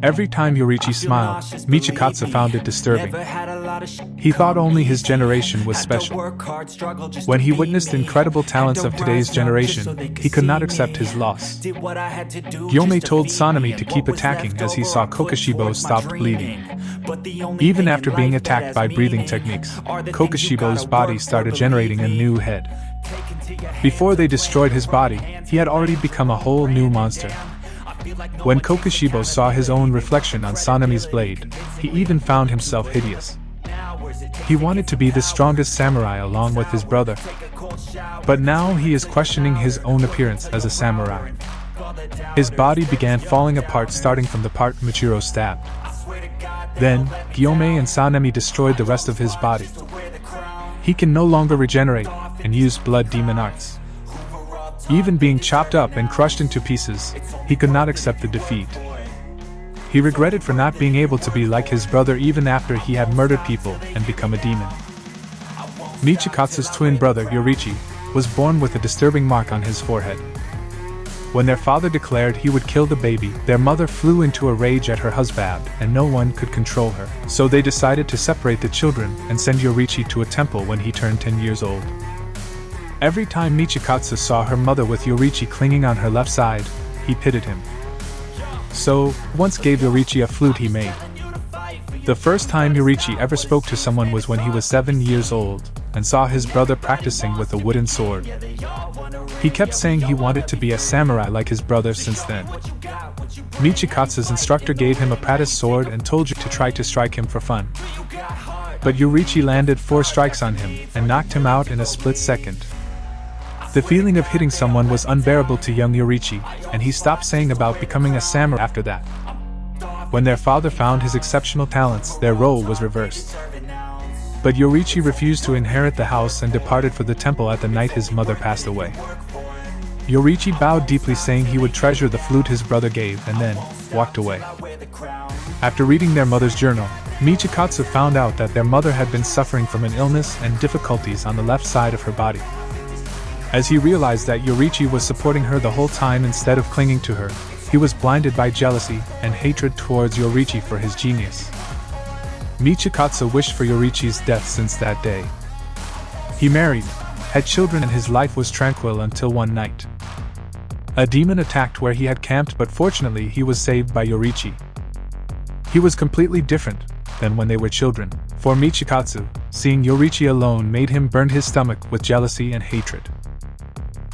Every time Yoriichi smiled, Michikatsu found it disturbing. He thought only his generation was special. When he witnessed incredible talents of today's generation, he could not accept his loss. Gyomei told Sanemi to keep attacking as he saw Kokushibo stopped bleeding. Even after being attacked by breathing techniques, Kokushibo's body started generating a new head. Before they destroyed his body, he had already become a whole new monster. When Kokushibo saw his own reflection on Sanemi's blade, he even found himself hideous. He wanted to be the strongest samurai along with his brother. But now he is questioning his own appearance as a samurai. His body began falling apart starting from the part Muichiro stabbed. Then, Gyomei and Sanemi destroyed the rest of his body. He can no longer regenerate and use blood demon arts. Even being chopped up and crushed into pieces, he could not accept the defeat. He regretted for not being able to be like his brother even after he had murdered people and become a demon. Michikatsu's twin brother, Yoriichi, was born with a disturbing mark on his forehead. When their father declared he would kill the baby, their mother flew into a rage at her husband and no one could control her. So they decided to separate the children and send Yoriichi to a temple when he turned 10 years old. Every time Michikatsu saw her mother with Yoriichi clinging on her left side, he pitied him. So, once gave Yoriichi a flute he made. The first time Yoriichi ever spoke to someone was when he was 7 years old, and saw his brother practicing with a wooden sword. He kept saying he wanted to be a samurai like his brother since then. Michikatsu's instructor gave him a practice sword and told you to try to strike him for fun. But Yoriichi landed 4 strikes on him, and knocked him out in a split second. The feeling of hitting someone was unbearable to young Yoriichi, and he stopped saying about becoming a samurai after that. When their father found his exceptional talents, their role was reversed. But Yoriichi refused to inherit the house and departed for the temple at the night his mother passed away. Yoriichi bowed deeply saying he would treasure the flute his brother gave and then walked away. After reading their mother's journal, Michikatsu found out that their mother had been suffering from an illness and difficulties on the left side of her body. As he realized that Yoriichi was supporting her the whole time instead of clinging to her, he was blinded by jealousy and hatred towards Yoriichi for his genius. Michikatsu wished for Yoriichi's death since that day. He married, had children and his life was tranquil until one night. A demon attacked where he had camped but fortunately he was saved by Yoriichi. He was completely different than when they were children, for Michikatsu, seeing Yoriichi alone made him burn his stomach with jealousy and hatred.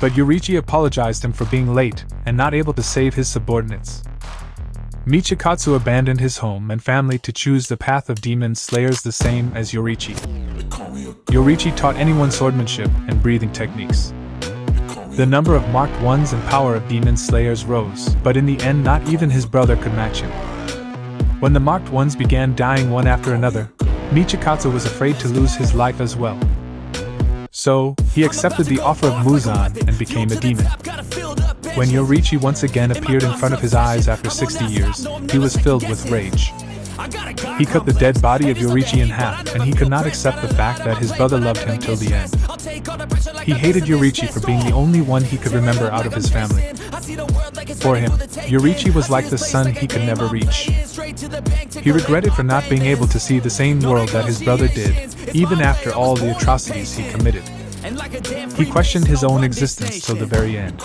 But Yoriichi apologized him for being late and not able to save his subordinates. Michikatsu abandoned his home and family to choose the path of demon slayers the same as Yoriichi. Yoriichi taught anyone swordmanship and breathing techniques. The number of marked ones and power of demon slayers rose, but in the end not even his brother could match him. When the marked ones began dying one after another, Michikatsu was afraid to lose his life as well. So, he accepted the offer of Muzan and became a demon. When Yoriichi once again appeared in front of his eyes after 60 years, he was filled with rage. He cut the dead body of Yoriichi in half and he could not accept the fact that his brother loved him till the end. He hated Yoriichi for being the only one he could remember out of his family. For him, Yoriichi was like the sun he could never reach. He regretted for not being able to see the same world that his brother did, even after all the atrocities he committed. He questioned his own existence till the very end.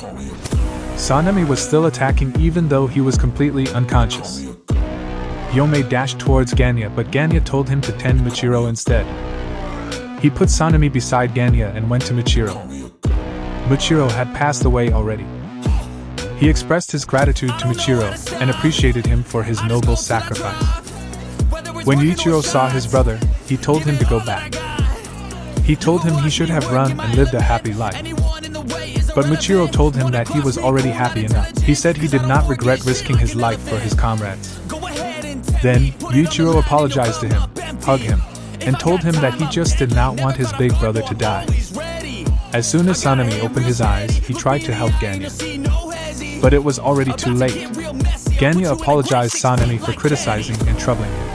Sanemi was still attacking even though he was completely unconscious. Gyomei dashed towards Genya but Genya told him to tend Muichiro instead. He put Sanemi beside Genya and went to Muichiro. Muichiro had passed away already. He expressed his gratitude to Muichiro and appreciated him for his noble sacrifice. When Muichiro saw his brother, he told him to go back. He told him he should have run and lived a happy life. But Muichiro told him that he was already happy enough. He said he did not regret risking his life for his comrades. Then, Muichiro apologized to him, hugged him, and told him that he just did not want his big brother to die. As soon as Sanemi opened his eyes, he tried to help Genya. But it was already too late. Genya apologized Sanemi for criticizing and troubling him.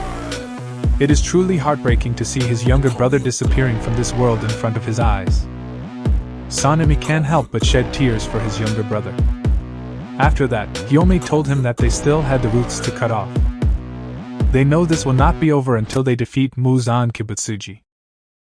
It is truly heartbreaking to see his younger brother disappearing from this world in front of his eyes. Sanemi can't help but shed tears for his younger brother. After that, Gyomei told him that they still had the roots to cut off. They know this will not be over until they defeat Muzan Kibutsuji.